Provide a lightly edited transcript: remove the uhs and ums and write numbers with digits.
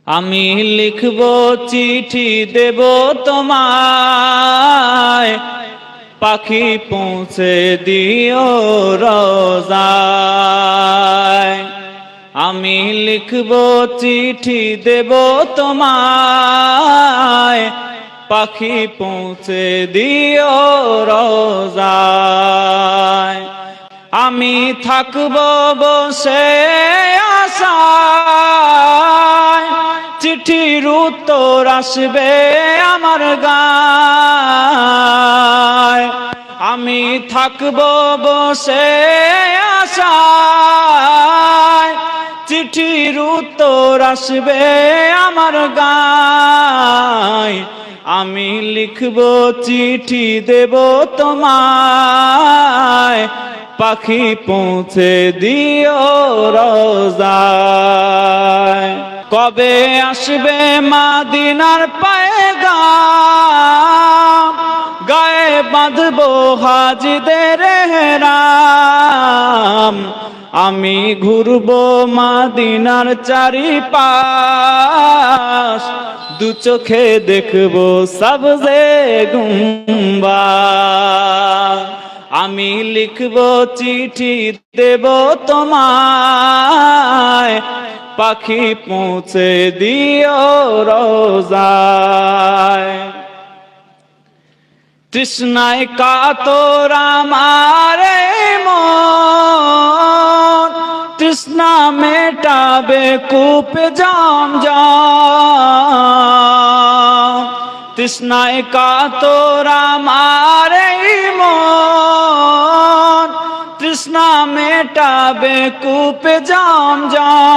আমি লিখব চিঠি দেব তোমায়, পাখি পৌঁছে দিও রোজায়। আমি লিখব চিঠি দেব তোমায়, পাখি পৌঁছে দিও রোজায়। আমি থাকব বসে আশায়, চিঠির উত্তর আসবে আমার গায়। আমি থাকব বসে আশায়, চিঠির উত্তর আসবে আমার গায়। আমি লিখব চিঠি দেব তোমায়, পাখি পৌঁছে দিও রোজায়। কবে আসবে মদিনার পয়গাম, গায়ে বাঁধবো হাজিদের হেরাম। আমি ঘুরবো মদিনার চারিপাশ, দু চোখে দেখবো সবজে গুম্বাদ। আমি লিখব চিঠি দেব তোমায়, পাখি পৌঁছে দিও রোজায়। তৃষ্ণায় কাতর আমার মন, তৃষ্ণা মেটাবে কূপ জমজম। তৃষ্ণায় কাতর আমার মন, তৃষ্ণা মেটাবে কূপ জমজম।